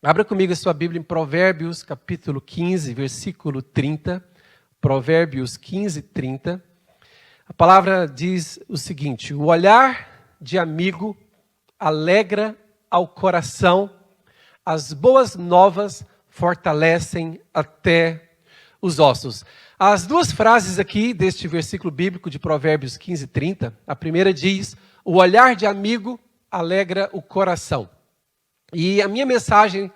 Abra comigo a sua Bíblia em Provérbios, capítulo 15, versículo 30. Provérbios 15, 30. A palavra diz o seguinte: o olhar de amigo alegra ao coração, as boas novas fortalecem até os ossos. As duas frases aqui deste versículo bíblico de Provérbios 15, 30, a primeira diz: o olhar de amigo alegra o coração. E a minha mensagem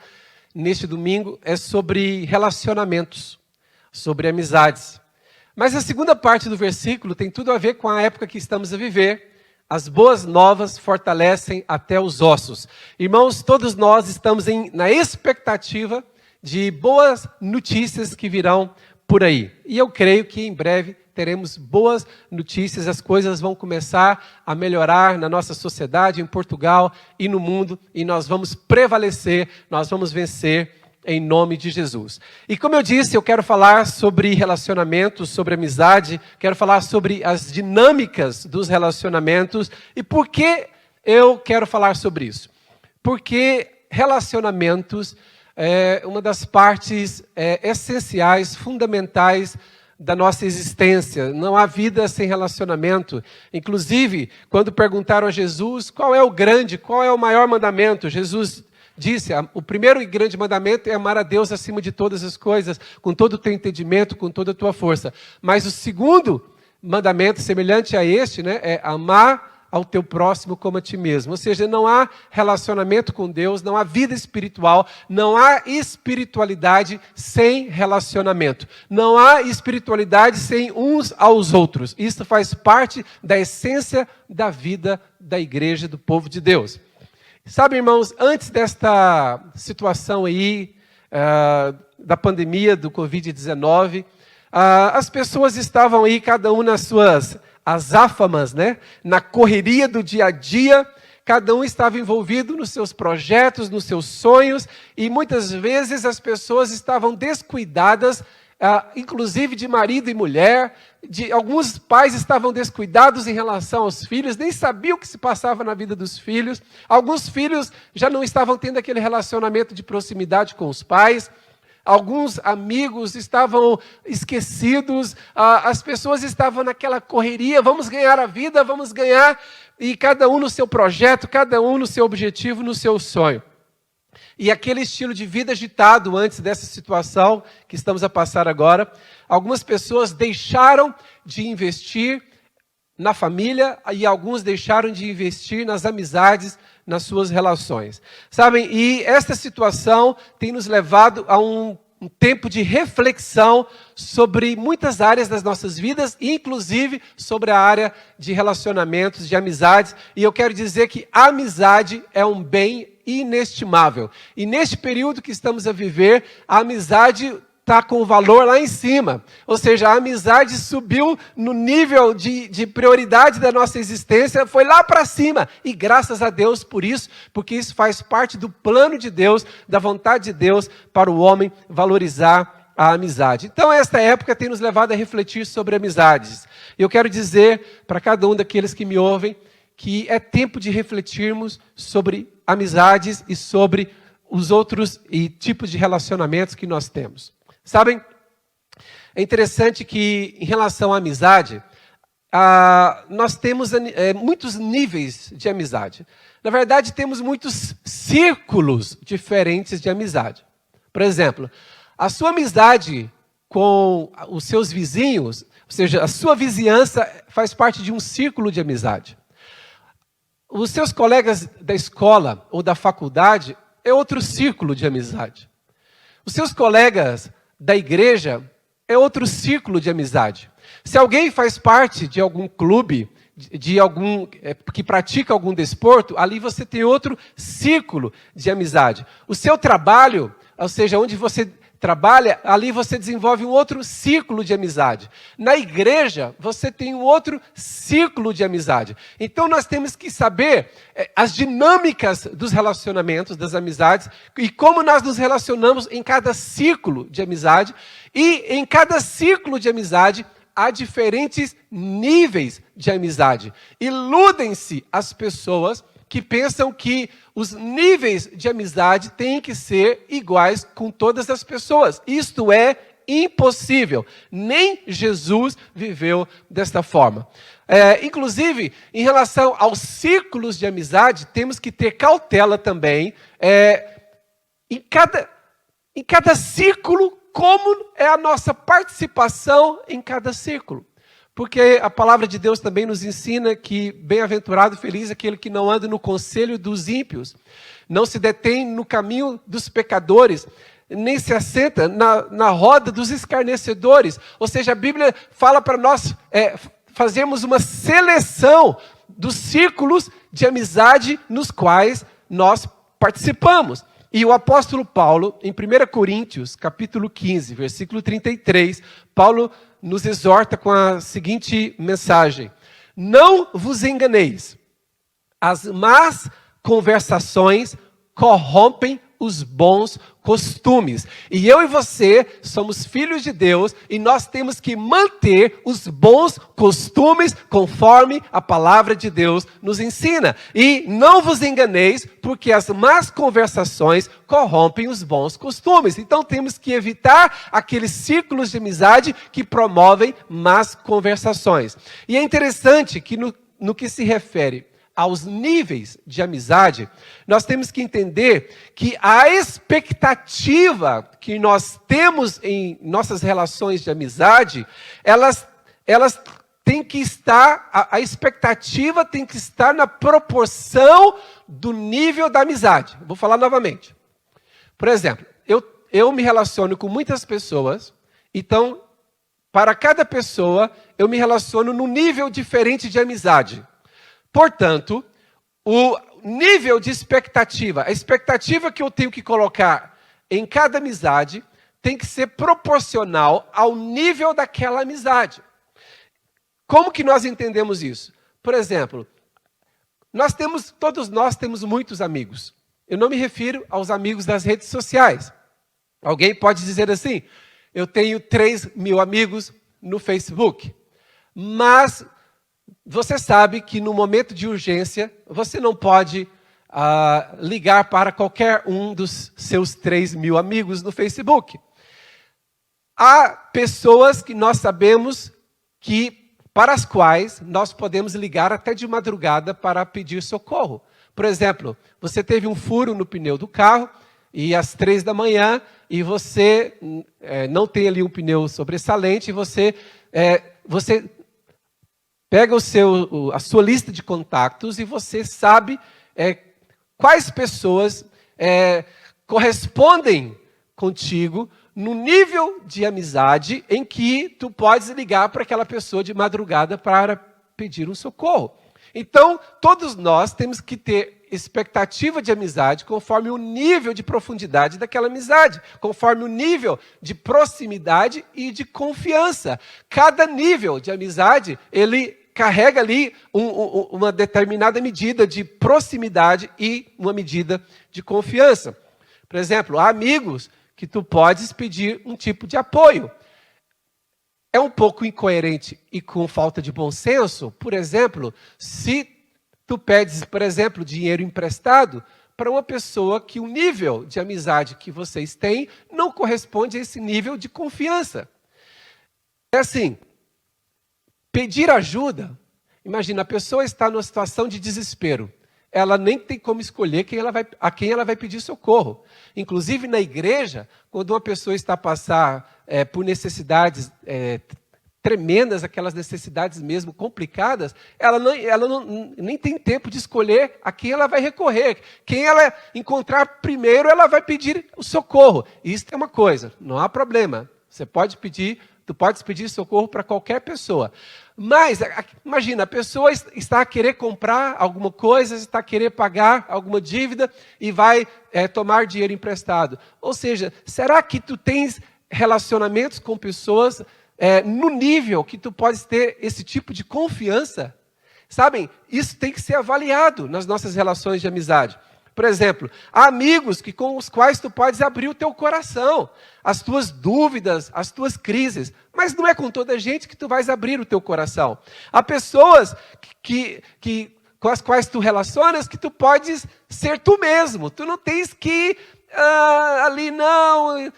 neste domingo é sobre relacionamentos, sobre amizades. Mas a segunda parte do versículo tem tudo a ver com a época que estamos a viver. As boas novas fortalecem até os ossos. Irmãos, todos nós estamos na expectativa de boas notícias que virão por aí. E eu creio que em breve teremos boas notícias, as coisas vão começar a melhorar na nossa sociedade, em Portugal e no mundo, e nós vamos prevalecer, nós vamos vencer em nome de Jesus. E como eu disse, eu quero falar sobre relacionamentos, sobre amizade, quero falar sobre as dinâmicas dos relacionamentos. E por que eu quero falar sobre isso? Porque relacionamentos é uma das partes essenciais, fundamentais da nossa existência. Não há vida sem relacionamento. Inclusive, quando perguntaram a Jesus qual é o maior mandamento, Jesus disse: o primeiro e grande mandamento é amar a Deus acima de todas as coisas, com todo o teu entendimento, com toda a tua força. Mas o segundo mandamento, semelhante a este, é amar ao teu próximo como a ti mesmo. Ou seja, não há relacionamento com Deus, não há vida espiritual, não há espiritualidade sem relacionamento. Não há espiritualidade sem uns aos outros. Isso faz parte da essência da vida da igreja, do povo de Deus. Sabe, irmãos, antes desta situação aí, da pandemia do Covid-19, as pessoas estavam aí, cada um nas suas azáfamas, na correria do dia a dia, cada um estava envolvido nos seus projetos, nos seus sonhos, e muitas vezes as pessoas estavam descuidadas, inclusive de marido e mulher. Alguns pais estavam descuidados em relação aos filhos, nem sabiam o que se passava na vida dos filhos. Alguns filhos já não estavam tendo aquele relacionamento de proximidade com os pais. Alguns amigos estavam esquecidos, as pessoas estavam naquela correria, vamos ganhar a vida, vamos ganhar, e cada um no seu projeto, cada um no seu objetivo, no seu sonho. E aquele estilo de vida agitado antes dessa situação que estamos a passar agora, algumas pessoas deixaram de investir na família e alguns deixaram de investir nas amizades, nas suas relações. Sabem, e esta situação tem nos levado a um tempo de reflexão sobre muitas áreas das nossas vidas, inclusive sobre a área de relacionamentos, de amizades. E eu quero dizer que a amizade é um bem inestimável. E neste período que estamos a viver, a amizade está com o valor lá em cima. Ou seja, a amizade subiu no nível de prioridade da nossa existência, foi lá para cima. E graças a Deus por isso, porque isso faz parte do plano de Deus, da vontade de Deus para o homem valorizar a amizade. Então esta época tem nos levado a refletir sobre amizades. Eu quero dizer para cada um daqueles que me ouvem que é tempo de refletirmos sobre amizades e sobre os outros tipos de relacionamentos que nós temos. Sabem, é interessante que em relação à amizade, nós temos muitos níveis de amizade. Na verdade, temos muitos círculos diferentes de amizade. Por exemplo, a sua amizade com os seus vizinhos, ou seja, a sua vizinhança faz parte de um círculo de amizade. Os seus colegas da escola ou da faculdade é outro círculo de amizade. Os seus colegas da igreja é outro círculo de amizade. Se alguém faz parte de algum clube, que pratica algum desporto, ali você tem outro círculo de amizade. O seu trabalho, ou seja, onde você trabalha, ali você desenvolve um outro círculo de amizade. Na igreja, você tem um outro círculo de amizade. Então, nós temos que saber as dinâmicas dos relacionamentos, das amizades, e como nós nos relacionamos em cada círculo de amizade. E em cada círculo de amizade, há diferentes níveis de amizade. Iludem-se as pessoas que pensam que os níveis de amizade têm que ser iguais com todas as pessoas. Isto é impossível. Nem Jesus viveu desta forma. Inclusive, em relação aos círculos de amizade, temos que ter cautela também. Em cada círculo, como é a nossa participação em cada círculo. Porque a palavra de Deus também nos ensina que bem-aventurado e feliz é aquele que não anda no conselho dos ímpios, não se detém no caminho dos pecadores, nem se assenta na roda dos escarnecedores. Ou seja, a Bíblia fala para nós fazermos uma seleção dos círculos de amizade nos quais nós participamos. E o apóstolo Paulo, em 1 Coríntios, capítulo 15, versículo 33, Paulo nos exorta com a seguinte mensagem: não vos enganeis, as más conversações corrompem os bons costumes. E eu e você somos filhos de Deus e nós temos que manter os bons costumes conforme a palavra de Deus nos ensina. E não vos enganeis, porque as más conversações corrompem os bons costumes. Então temos que evitar aqueles círculos de amizade que promovem más conversações. E é interessante que no que se refere aos níveis de amizade, nós temos que entender que a expectativa que nós temos em nossas relações de amizade, elas têm que estar, a expectativa tem que estar na proporção do nível da amizade. Vou falar novamente. Por exemplo, eu me relaciono com muitas pessoas, então, para cada pessoa, eu me relaciono num nível diferente de amizade. Portanto, o nível de expectativa, a expectativa que eu tenho que colocar em cada amizade tem que ser proporcional ao nível daquela amizade. Como que nós entendemos isso? Por exemplo, todos nós temos muitos amigos. Eu não me refiro aos amigos das redes sociais. Alguém pode dizer assim: eu tenho 3.000 amigos no Facebook, mas você sabe que no momento de urgência, você não pode ligar para qualquer um dos seus 3.000 amigos no Facebook. Há pessoas que nós sabemos para as quais nós podemos ligar até de madrugada para pedir socorro. Por exemplo, você teve um furo no pneu do carro e às 3 da manhã e você não tem ali um pneu sobressalente, e você pega a sua lista de contatos e você sabe quais pessoas correspondem contigo no nível de amizade em que tu podes ligar para aquela pessoa de madrugada para pedir um socorro. Então, todos nós temos que ter expectativa de amizade conforme o nível de profundidade daquela amizade, conforme o nível de proximidade e de confiança. Cada nível de amizade, ele carrega ali uma determinada medida de proximidade e uma medida de confiança. Por exemplo, há amigos que tu podes pedir um tipo de apoio. É um pouco incoerente e com falta de bom senso, por exemplo, se tu pedes, por exemplo, dinheiro emprestado para uma pessoa que o nível de amizade que vocês têm não corresponde a esse nível de confiança. É assim, pedir ajuda, imagina, a pessoa está numa situação de desespero. Ela nem tem como escolher a quem ela vai pedir socorro. Inclusive na igreja, quando uma pessoa está a passar por necessidades tremendas, aquelas necessidades mesmo complicadas, ela nem tem tempo de escolher a quem ela vai recorrer. Quem ela encontrar primeiro, ela vai pedir o socorro. Isso é uma coisa, não há problema. Tu podes pedir socorro para qualquer pessoa. Mas, imagina, a pessoa está a querer comprar alguma coisa, está a querer pagar alguma dívida e vai tomar dinheiro emprestado. Ou seja, será que tu tens relacionamentos com pessoas no nível que tu podes ter esse tipo de confiança? Sabem, isso tem que ser avaliado nas nossas relações de amizade. Por exemplo, há amigos com os quais tu podes abrir o teu coração, as tuas dúvidas, as tuas crises, mas não é com toda a gente que tu vais abrir o teu coração. Há pessoas com as quais tu relacionas que tu podes ser tu mesmo, tu não tens que ali não,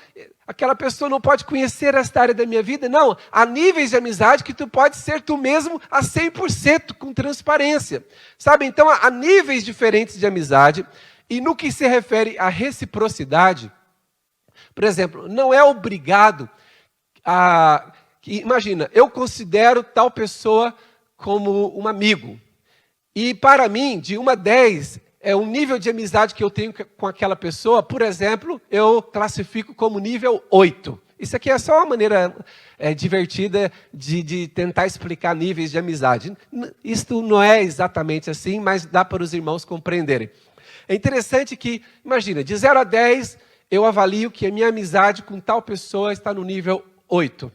aquela pessoa não pode conhecer esta área da minha vida, não, há níveis de amizade que tu pode ser tu mesmo a 100% com transparência, sabe? Então há níveis diferentes de amizade, e no que se refere à reciprocidade, por exemplo, não é obrigado imagina, eu considero tal pessoa como um amigo, e para mim, de 1 a 10, o nível de amizade que eu tenho com aquela pessoa, por exemplo, eu classifico como nível 8. Isso aqui é só uma maneira divertida de tentar explicar níveis de amizade. Isto não é exatamente assim, mas dá para os irmãos compreenderem. É interessante que, imagina, de 0 a 10, eu avalio que a minha amizade com tal pessoa está no nível 8.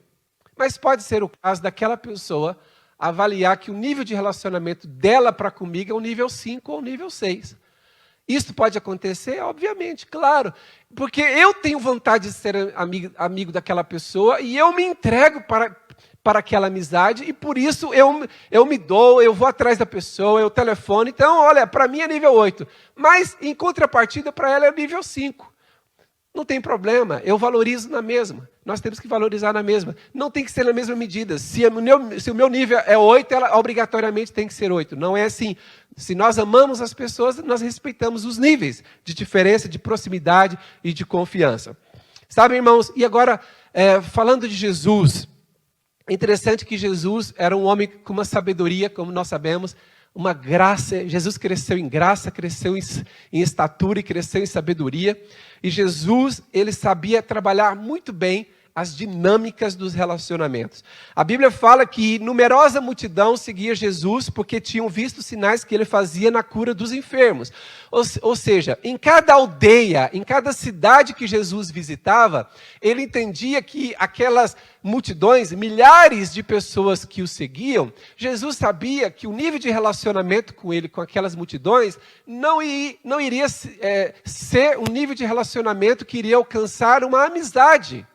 Mas pode ser o caso daquela pessoa avaliar que o nível de relacionamento dela para comigo é o nível 5 ou nível 6. Isso pode acontecer? Obviamente, claro. Porque eu tenho vontade de ser amigo daquela pessoa e eu me entrego para aquela amizade e por isso eu me dou, eu vou atrás da pessoa, eu telefono. Então, olha, para mim é nível 8. Mas, em contrapartida, para ela é nível 5. Não tem problema, eu valorizo na mesma. Nós temos que valorizar na mesma. Não tem que ser na mesma medida. Se o meu nível é 8, ela obrigatoriamente tem que ser 8. Não é assim. Se nós amamos as pessoas, nós respeitamos os níveis de diferença, de proximidade e de confiança. Sabe, irmãos? E agora, falando de Jesus, é interessante que Jesus era um homem com uma sabedoria, como nós sabemos, uma graça. Jesus cresceu em graça, cresceu em estatura e cresceu em sabedoria. E Jesus, ele sabia trabalhar muito bem as dinâmicas dos relacionamentos. A Bíblia fala que numerosa multidão seguia Jesus porque tinham visto os sinais que ele fazia na cura dos enfermos. Ou seja, em cada aldeia, em cada cidade que Jesus visitava, ele entendia que aquelas multidões, milhares de pessoas que o seguiam, Jesus sabia que o nível de relacionamento com ele, com aquelas multidões, não iria ser um nível de relacionamento que iria alcançar uma amizade.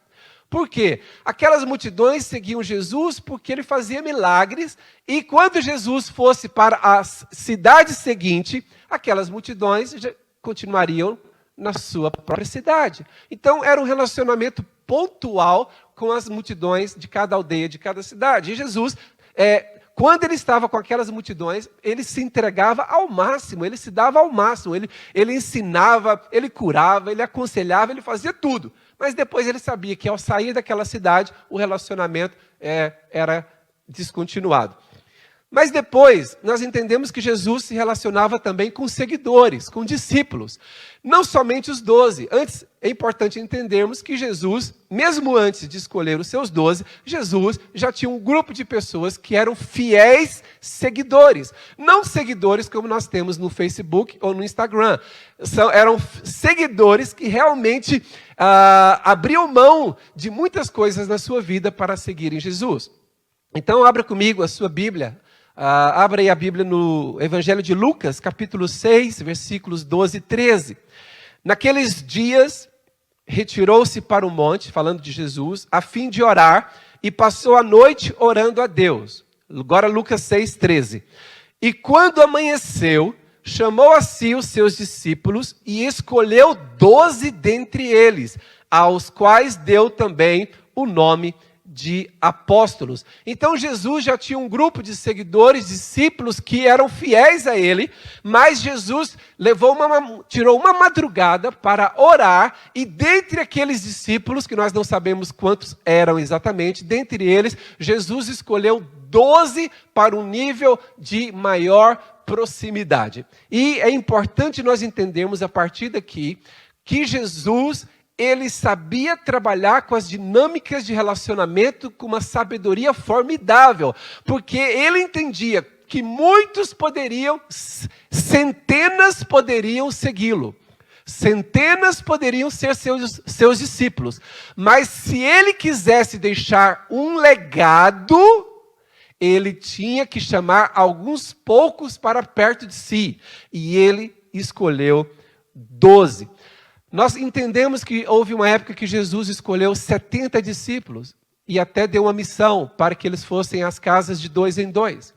Por quê? Aquelas multidões seguiam Jesus porque ele fazia milagres, e quando Jesus fosse para a cidade seguinte, aquelas multidões continuariam na sua própria cidade. Então, era um relacionamento pontual com as multidões de cada aldeia, de cada cidade. E Jesus, quando ele estava com aquelas multidões, ele se entregava ao máximo, ele se dava ao máximo, ele ensinava, ele curava, ele aconselhava, ele fazia tudo. Mas depois ele sabia que ao sair daquela cidade, o relacionamento era descontinuado. Mas depois, nós entendemos que Jesus se relacionava também com seguidores, com discípulos. Não somente os 12. Antes, é importante entendermos que Jesus, mesmo antes de escolher os seus 12, Jesus já tinha um grupo de pessoas que eram fiéis seguidores. Não seguidores como nós temos no Facebook ou no Instagram. Eram seguidores que realmente abriam mão de muitas coisas na sua vida para seguirem Jesus. Então, abra comigo a sua Bíblia. Abra aí a Bíblia no Evangelho de Lucas, capítulo 6, versículos 12 e 13. Naqueles dias, retirou-se para o monte, falando de Jesus, a fim de orar, e passou a noite orando a Deus. Agora Lucas 6, 13. E quando amanheceu, chamou a si os seus discípulos e escolheu 12 dentre eles, aos quais deu também o nome de apóstolos. Então Jesus já tinha um grupo de seguidores, discípulos que eram fiéis a ele, mas Jesus tirou uma madrugada para orar, e dentre aqueles discípulos, que nós não sabemos quantos eram exatamente, dentre eles, Jesus escolheu 12 para um nível de maior proximidade. E é importante nós entendermos a partir daqui que Jesus, ele sabia trabalhar com as dinâmicas de relacionamento com uma sabedoria formidável, porque ele entendia que muitos centenas poderiam segui-lo, centenas poderiam ser seus discípulos, mas se ele quisesse deixar um legado, ele tinha que chamar alguns poucos para perto de si, e ele escolheu 12. Nós entendemos que houve uma época que Jesus escolheu 70 discípulos e até deu uma missão para que eles fossem às casas de 2 em 2.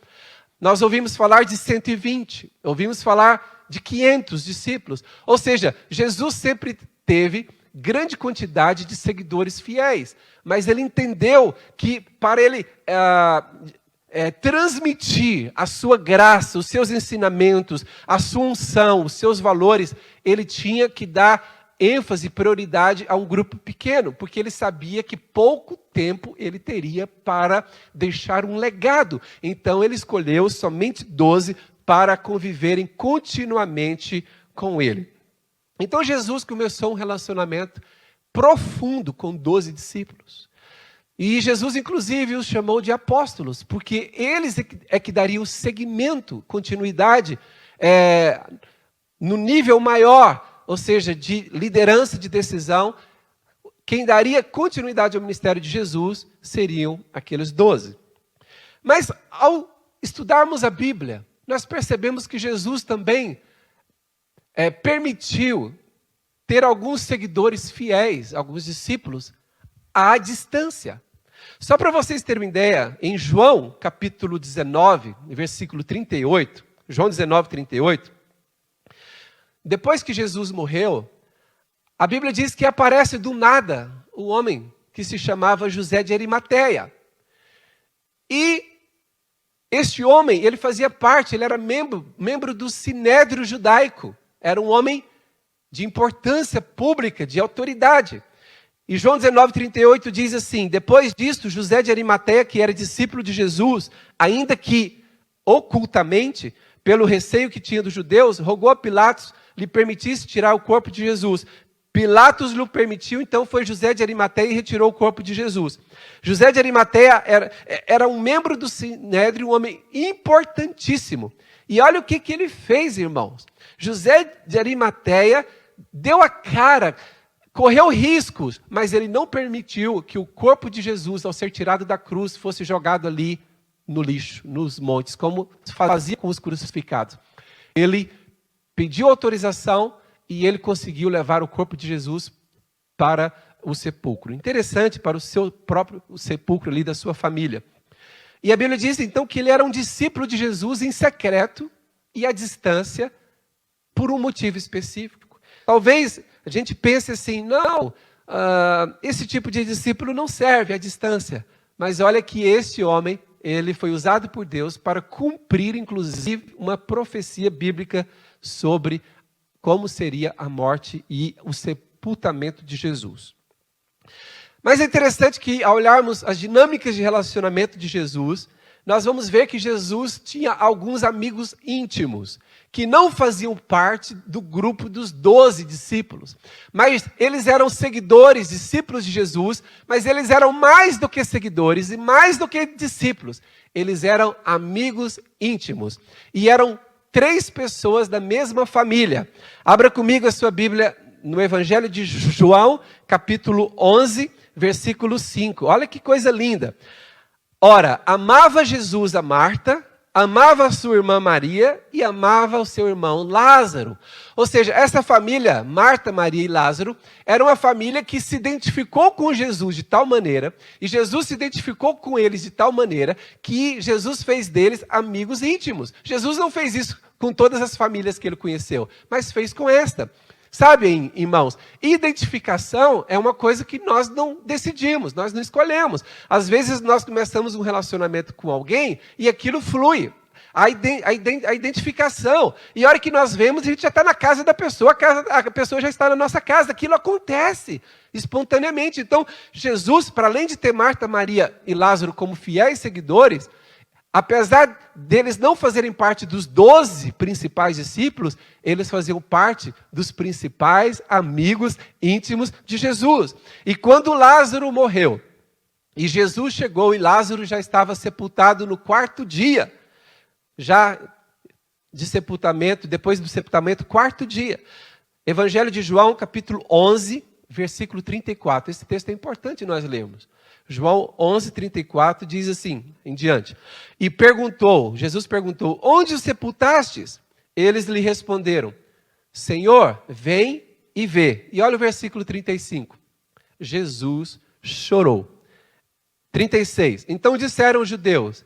Nós ouvimos falar de 120, ouvimos falar de 500 discípulos. Ou seja, Jesus sempre teve grande quantidade de seguidores fiéis, mas ele entendeu que para ele transmitir a sua graça, os seus ensinamentos, a sua unção, os seus valores, ele tinha que dar ênfase, prioridade a um grupo pequeno, porque ele sabia que pouco tempo ele teria para deixar um legado. Então ele escolheu somente 12 para conviverem continuamente com ele. Então Jesus começou um relacionamento profundo com 12 discípulos. E Jesus, inclusive, os chamou de apóstolos, porque eles é que dariam seguimento, continuidade, no nível maior, ou seja, de liderança, de decisão. Quem daria continuidade ao ministério de Jesus seriam aqueles 12. Mas, ao estudarmos a Bíblia, nós percebemos que Jesus também permitiu ter alguns seguidores fiéis, alguns discípulos, à distância. Só para vocês terem uma ideia, em João, capítulo 19, versículo 38, João 19, 38, depois que Jesus morreu, a Bíblia diz que aparece do nada o homem que se chamava José de Arimateia. E este homem, ele fazia parte, ele era membro do Sinédrio Judaico. Era um homem de importância pública, de autoridade. E João 19, 38 diz assim: depois disto, José de Arimateia, que era discípulo de Jesus, ainda que ocultamente, pelo receio que tinha dos judeus, rogou a Pilatos lhe permitisse tirar o corpo de Jesus. Pilatos lhe permitiu, então foi José de Arimateia e retirou o corpo de Jesus. José de Arimateia era um membro do Sinédrio, um homem importantíssimo. E olha o que ele fez, irmãos. José de Arimateia deu a cara, correu riscos, mas ele não permitiu que o corpo de Jesus, ao ser tirado da cruz, fosse jogado ali no lixo, nos montes, como fazia com os crucificados. Ele pediu autorização e ele conseguiu levar o corpo de Jesus para o sepulcro. Interessante, para o seu próprio sepulcro ali da sua família. E a Bíblia diz então que ele era um discípulo de Jesus em secreto e à distância por um motivo específico. Talvez a gente pense assim, não, esse tipo de discípulo não serve à distância. Mas olha que esse homem, ele foi usado por Deus para cumprir, inclusive, uma profecia bíblica sobre como seria a morte e o sepultamento de Jesus. Mas é interessante que, ao olharmos as dinâmicas de relacionamento de Jesus, nós vamos ver que Jesus tinha alguns amigos íntimos, que não faziam parte do grupo dos 12 discípulos. Mas eles eram seguidores, discípulos de Jesus, mas eles eram mais do que seguidores e mais do que discípulos. Eles eram amigos íntimos. E eram 3 pessoas da mesma família. Abra comigo a sua Bíblia no Evangelho de João, capítulo 11, versículo 5. Olha que coisa linda. Ora, amava Jesus a Marta, amava a sua irmã Maria e amava o seu irmão Lázaro. Ou seja, essa família, Marta, Maria e Lázaro, era uma família que se identificou com Jesus de tal maneira, e Jesus se identificou com eles de tal maneira, que Jesus fez deles amigos íntimos. Jesus não fez isso com todas as famílias que ele conheceu, mas fez com esta. Sabe, irmãos, identificação é uma coisa que nós não decidimos, nós não escolhemos. Às vezes nós começamos um relacionamento com alguém e aquilo flui. A identificação. E a hora que nós vemos, a gente já está na casa da pessoa, a pessoa já está na nossa casa. Aquilo acontece espontaneamente. Então, Jesus, para além de ter Marta, Maria e Lázaro como fiéis seguidores, apesar deles não fazerem parte dos 12 principais discípulos, eles faziam parte dos principais amigos íntimos de Jesus. E quando Lázaro morreu, e Jesus chegou e Lázaro já estava sepultado no 4º dia, já de sepultamento, depois do sepultamento, 4º dia. Evangelho de João, capítulo 11, versículo 34. Esse texto é importante nós lermos. João 11, 34 diz assim, em diante. Jesus perguntou, onde o sepultastes? Eles lhe responderam, Senhor, vem e vê. E olha o versículo 35. Jesus chorou. 36. Então disseram os judeus: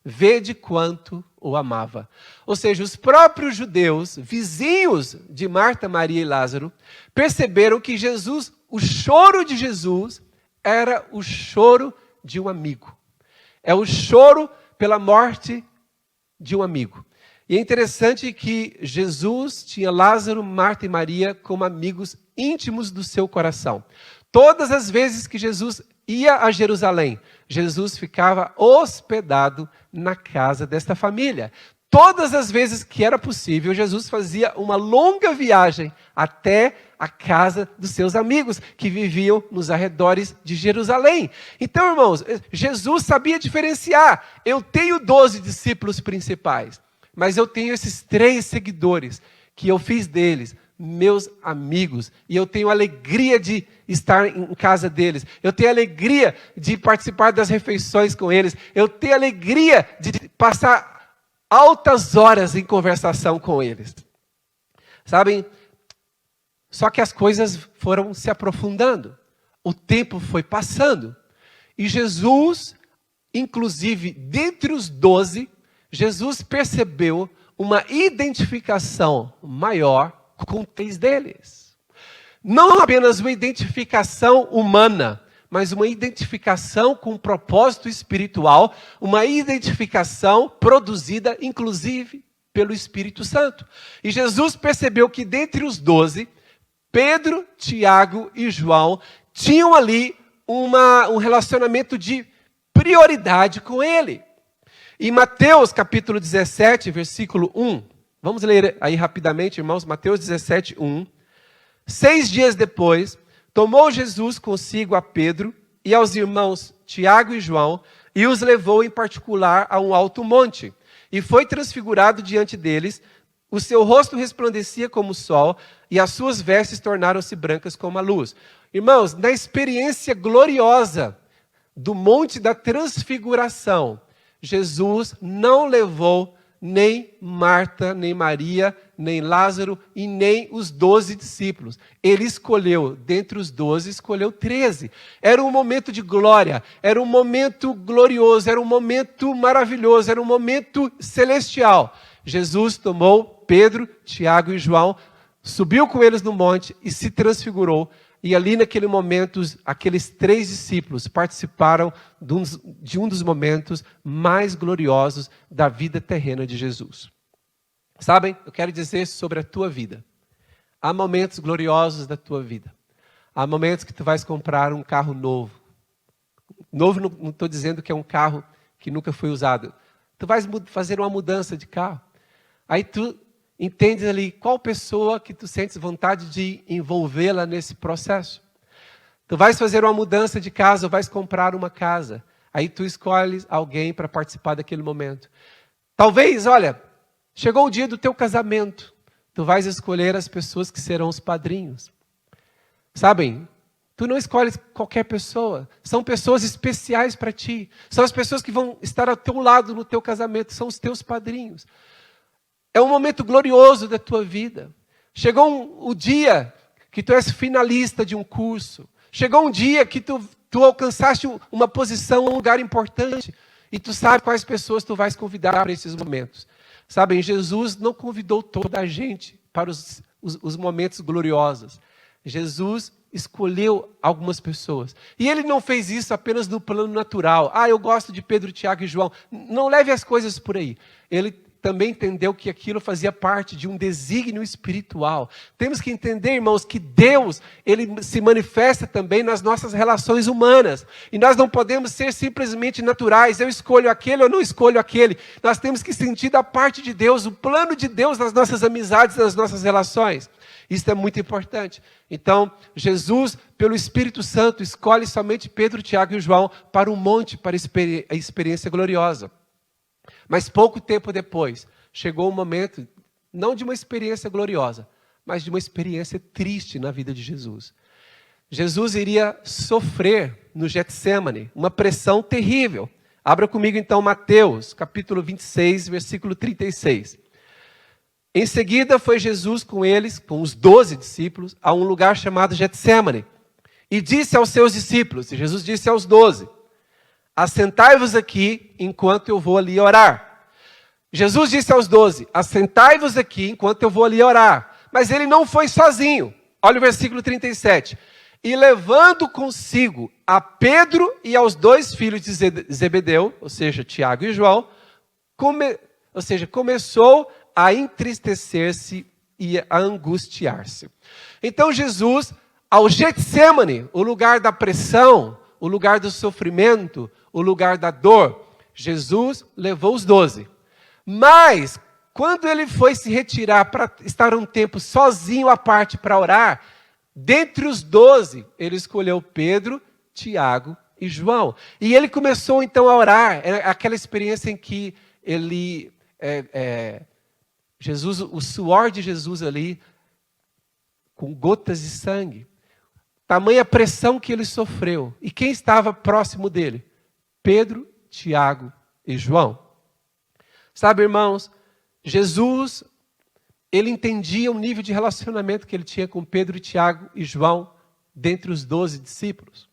vede quanto o amava. Ou seja, os próprios judeus, vizinhos de Marta, Maria e Lázaro, perceberam que Jesus, o choro de Jesus, era o choro de um amigo. É o choro pela morte de um amigo. E é interessante que Jesus tinha Lázaro, Marta e Maria como amigos íntimos do seu coração. Todas as vezes que Jesus ia a Jerusalém, Jesus ficava hospedado na casa desta família. Todas as vezes que era possível, Jesus fazia uma longa viagem até a casa dos seus amigos, que viviam nos arredores de Jerusalém. Então, irmãos, Jesus sabia diferenciar. Eu tenho 12 discípulos principais, mas eu tenho esses 3 seguidores, que eu fiz deles meus amigos, e eu tenho alegria de estar em casa deles, eu tenho alegria de participar das refeições com eles, eu tenho alegria de passar altas horas em conversação com eles. Sabem? Só que as coisas foram se aprofundando, o tempo foi passando, e Jesus, inclusive dentre os 12, Jesus percebeu uma identificação maior com 3 deles. Não apenas uma identificação humana, mas uma identificação com um propósito espiritual, uma identificação produzida, inclusive, pelo Espírito Santo. E Jesus percebeu que dentre os 12, Pedro, Tiago e João tinham ali um relacionamento de prioridade com ele. Em Mateus capítulo 17, versículo 1, vamos ler aí rapidamente, irmãos, Mateus 17, 1. 6 dias depois, tomou Jesus consigo a Pedro e aos irmãos Tiago e João e os levou em particular a um alto monte. E foi transfigurado diante deles, o seu rosto resplandecia como o sol e as suas vestes tornaram-se brancas como a luz. Irmãos, na experiência gloriosa do Monte da Transfiguração, Jesus não levou nem Marta, nem Maria, nem Lázaro e nem os 12 discípulos. Ele escolheu, dentre os 12, escolheu 13. Era um momento de glória, era um momento glorioso, era um momento maravilhoso, era um momento celestial. Jesus tomou Pedro, Tiago e João, subiu com eles no monte e se transfigurou. E ali naquele momento, aqueles 3 discípulos participaram de um dos momentos mais gloriosos da vida terrena de Jesus. Sabem, eu quero dizer sobre a tua vida. Há momentos gloriosos da tua vida. Há momentos que tu vais comprar um carro novo. Novo não estou dizendo que é um carro que nunca foi usado. Tu vais fazer uma mudança de carro. Aí tu entendes ali qual pessoa que tu sentes vontade de envolvê-la nesse processo. Tu vais fazer uma mudança de casa, ou vais comprar uma casa. Aí tu escolhes alguém para participar daquele momento. Talvez, olha, chegou o dia do teu casamento. Tu vais escolher as pessoas que serão os padrinhos. Sabem, tu não escolhes qualquer pessoa. São pessoas especiais para ti. São as pessoas que vão estar ao teu lado no teu casamento. São os teus padrinhos. É um momento glorioso da tua vida. Chegou o dia que tu és finalista de um curso. Chegou um dia que tu alcançaste uma posição, um lugar importante. E tu sabe quais pessoas tu vais convidar para esses momentos. Sabem, Jesus não convidou toda a gente para os momentos gloriosos. Jesus escolheu algumas pessoas. E ele não fez isso apenas no plano natural. Eu gosto de Pedro, Tiago e João. Não leve as coisas por aí. Ele também entendeu que aquilo fazia parte de um desígnio espiritual. Temos que entender, irmãos, que Deus, ele se manifesta também nas nossas relações humanas. E nós não podemos ser simplesmente naturais. Eu escolho aquele ou não escolho aquele. Nós temos que sentir da parte de Deus, o plano de Deus nas nossas amizades, nas nossas relações. Isso é muito importante. Então, Jesus, pelo Espírito Santo, escolhe somente Pedro, Tiago e João para um monte, para a experiência gloriosa. Mas pouco tempo depois, chegou o momento, não de uma experiência gloriosa, mas de uma experiência triste na vida de Jesus. Jesus iria sofrer no Getsêmani, uma pressão terrível. Abra comigo então Mateus, capítulo 26, versículo 36. Em seguida foi Jesus com eles, com os 12 discípulos, a um lugar chamado Getsêmani. E disse aos seus discípulos, e Jesus disse aos 12, assentai-vos aqui enquanto eu vou ali orar. Jesus disse aos 12, assentai-vos aqui enquanto eu vou ali orar. Mas ele não foi sozinho. Olha o versículo 37. E levando consigo a Pedro e aos 2 filhos de Zebedeu, ou seja, Tiago e João, começou a entristecer-se e a angustiar-se. Então Jesus, ao Getsêmani, o lugar da pressão, o lugar do sofrimento, o lugar da dor, Jesus levou os 12. Mas, quando ele foi se retirar para estar um tempo sozinho à parte para orar, dentre os 12, ele escolheu Pedro, Tiago e João. E ele começou então a orar, aquela experiência em que ele... Jesus, o suor de Jesus ali, com gotas de sangue. Tamanha pressão que ele sofreu. E quem estava próximo dele? Pedro, Tiago e João. Sabe, irmãos, Jesus, ele entendia o nível de relacionamento que ele tinha com Pedro, Tiago e João, dentre os 12 discípulos.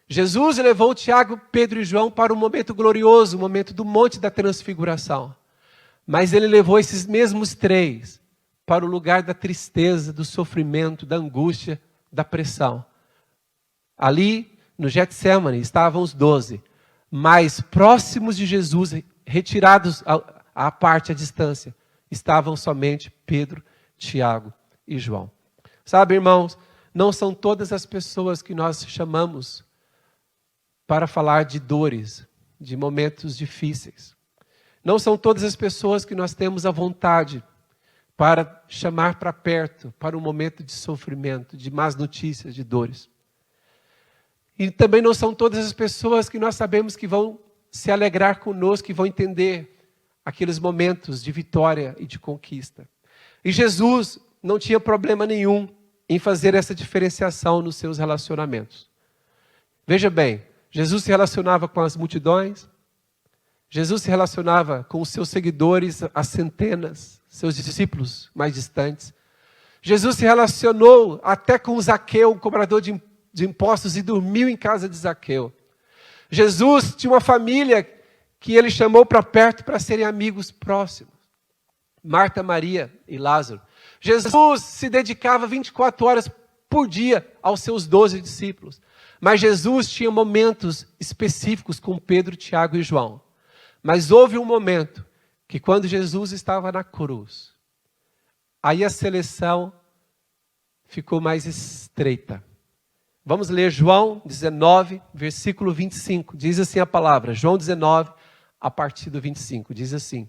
Jesus levou Tiago, Pedro e João para um momento glorioso, o momento do Monte da Transfiguração. Mas ele levou esses mesmos 3 para o lugar da tristeza, do sofrimento, da angústia, da pressão. Ali, no Getsêmani, estavam os 12, mais próximos de Jesus, retirados à parte, à distância, estavam somente Pedro, Tiago e João. Sabe, irmãos, não são todas as pessoas que nós chamamos para falar de dores, de momentos difíceis. Não são todas as pessoas que nós temos a vontade para chamar para perto, para um momento de sofrimento, de más notícias, de dores. E também não são todas as pessoas que nós sabemos que vão se alegrar conosco, que vão entender aqueles momentos de vitória e de conquista. E Jesus não tinha problema nenhum em fazer essa diferenciação nos seus relacionamentos. Veja bem, Jesus se relacionava com as multidões, Jesus se relacionava com os seus seguidores, as centenas, seus discípulos mais distantes. Jesus se relacionou até com Zaqueu, o cobrador de impostos, e dormiu em casa de Zaqueu. Jesus tinha uma família que ele chamou para perto para serem amigos próximos. Marta, Maria e Lázaro. Jesus se dedicava 24 horas por dia aos seus 12 discípulos. Mas Jesus tinha momentos específicos com Pedro, Tiago e João. Mas houve um momento que quando Jesus estava na cruz, aí a seleção ficou mais estreita. Vamos ler João 19, versículo 25. Diz assim a palavra, João 19, a partir do 25, diz assim.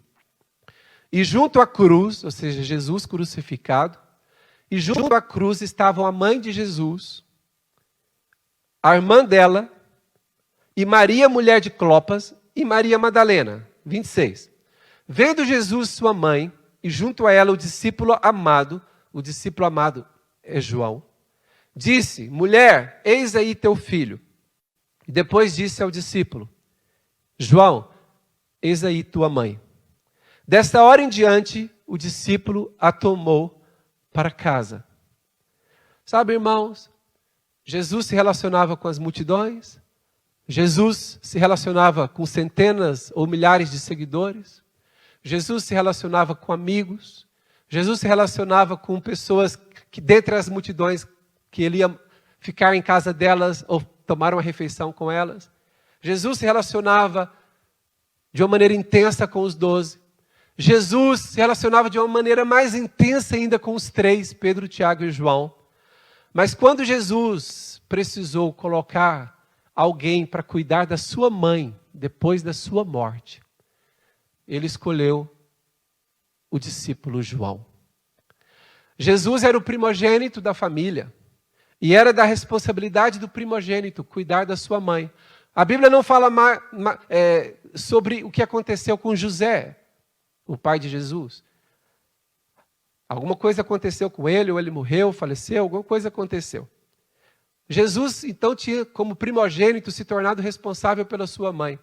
E junto à cruz, ou seja, Jesus crucificado, e junto à cruz estavam a mãe de Jesus, a irmã dela, e Maria, mulher de Clopas, e Maria Madalena. 26. Vendo Jesus sua mãe, e junto a ela o discípulo amado é João, disse, mulher, eis aí teu filho. E depois disse ao discípulo, João, eis aí tua mãe. Desta hora em diante, o discípulo a tomou para casa. Sabe, irmãos, Jesus se relacionava com as multidões, Jesus se relacionava com centenas ou milhares de seguidores, Jesus se relacionava com amigos, Jesus se relacionava com pessoas que dentre as multidões que ele ia ficar em casa delas ou tomar uma refeição com elas. Jesus se relacionava de uma maneira intensa com os 12. Jesus se relacionava de uma maneira mais intensa ainda com os 3, Pedro, Tiago e João. Mas quando Jesus precisou colocar alguém para cuidar da sua mãe, depois da sua morte, ele escolheu o discípulo João. Jesus era o primogênito da família, e era da responsabilidade do primogênito cuidar da sua mãe. A Bíblia não fala sobre o que aconteceu com José, o pai de Jesus. Alguma coisa aconteceu com ele, ou ele morreu, faleceu, alguma coisa aconteceu. Jesus, então, tinha como primogênito se tornado responsável pela sua mãe.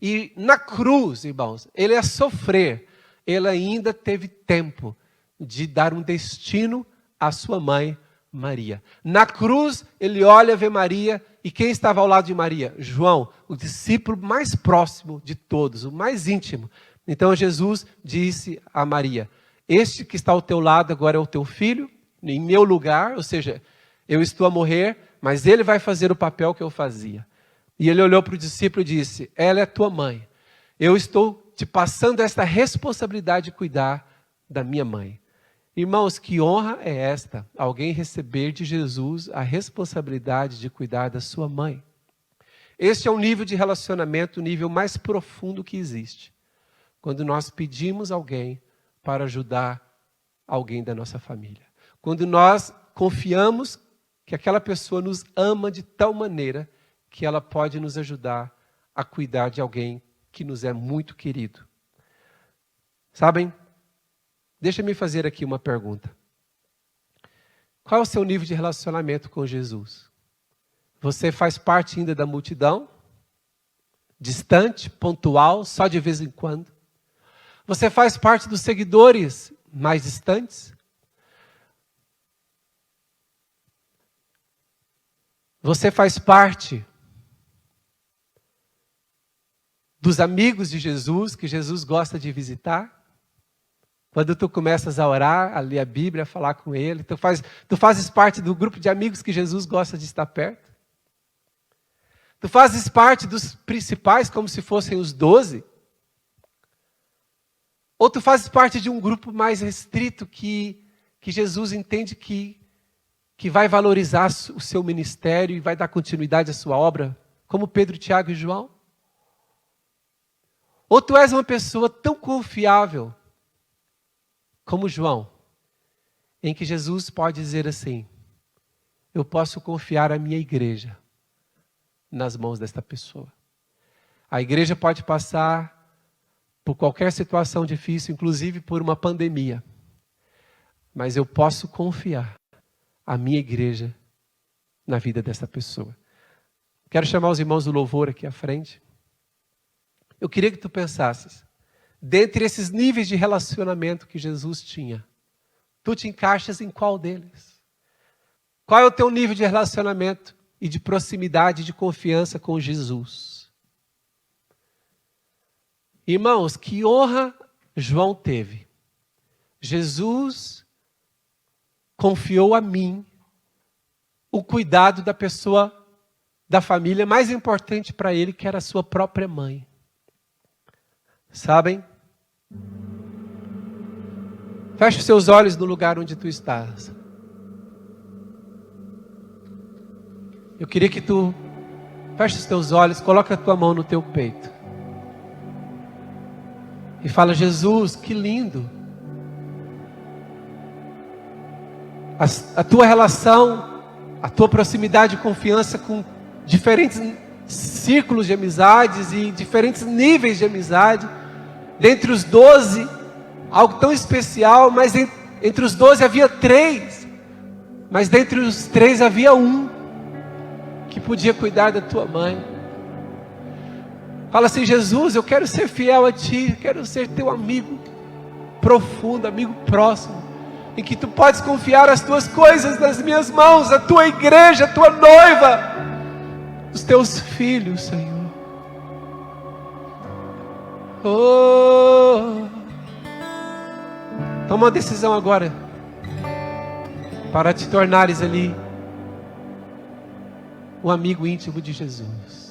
E na cruz, irmãos, ele ia sofrer ele ainda teve tempo de dar um destino à sua mãe, Maria. Na cruz, ele olha, vê Maria, e quem estava ao lado de Maria? João, o discípulo mais próximo de todos, o mais íntimo. Então Jesus disse a Maria: este que está ao teu lado agora é o teu filho, em meu lugar, ou seja, eu estou a morrer, mas ele vai fazer o papel que eu fazia. E ele olhou para o discípulo e disse: ela é tua mãe. Eu estou te passando esta responsabilidade de cuidar da minha mãe. Irmãos, que honra é esta? Alguém receber de Jesus a responsabilidade de cuidar da sua mãe. Este é um nível de relacionamento, o nível mais profundo que existe. Quando nós pedimos alguém para ajudar alguém da nossa família. Quando nós confiamos que aquela pessoa nos ama de tal maneira que ela pode nos ajudar a cuidar de alguém que nos é muito querido. Sabem? Deixa-me fazer aqui uma pergunta. Qual é o seu nível de relacionamento com Jesus? Você faz parte ainda da multidão? Distante, pontual, só de vez em quando? Você faz parte dos seguidores mais distantes? Você faz parte dos amigos de Jesus, que Jesus gosta de visitar? Quando tu começas a orar, a ler a Bíblia, a falar com Ele, tu fazes parte do grupo de amigos que Jesus gosta de estar perto? Tu fazes parte dos principais, como se fossem os 12? Ou tu fazes parte de um grupo mais restrito que Jesus entende que vai valorizar o seu ministério e vai dar continuidade à sua obra, como Pedro, Tiago e João? Ou tu és uma pessoa tão confiável como João, em que Jesus pode dizer assim: eu posso confiar a minha igreja nas mãos desta pessoa. A igreja pode passar por qualquer situação difícil, inclusive por uma pandemia, mas eu posso confiar a minha igreja na vida dessa pessoa. Quero chamar os irmãos do louvor aqui à frente. Eu queria que tu pensasses, dentre esses níveis de relacionamento que Jesus tinha, tu te encaixas em qual deles? Qual é o teu nível de relacionamento e de proximidade, de confiança com Jesus? Irmãos, que honra João teve. Jesus confiou a mim o cuidado da pessoa, da família mais importante para ele, que era a sua própria mãe. Sabem? Feche os seus olhos no lugar onde tu estás. Eu queria que tu feche os teus olhos, coloque a tua mão no teu peito. E fala: Jesus, que lindo. A tua relação, a tua proximidade e confiança com diferentes círculos de amizades e diferentes níveis de amizade. Dentre os 12, algo tão especial, mas entre os 12 havia 3. Mas dentre os 3 havia um que podia cuidar da tua mãe. Fala assim: Jesus, eu quero ser fiel a Ti, quero ser Teu amigo profundo, amigo próximo, em que Tu podes confiar as Tuas coisas nas minhas mãos, a Tua igreja, a Tua noiva, os Teus filhos, Senhor. Oh, toma uma decisão agora para te tornares ali um amigo íntimo de Jesus.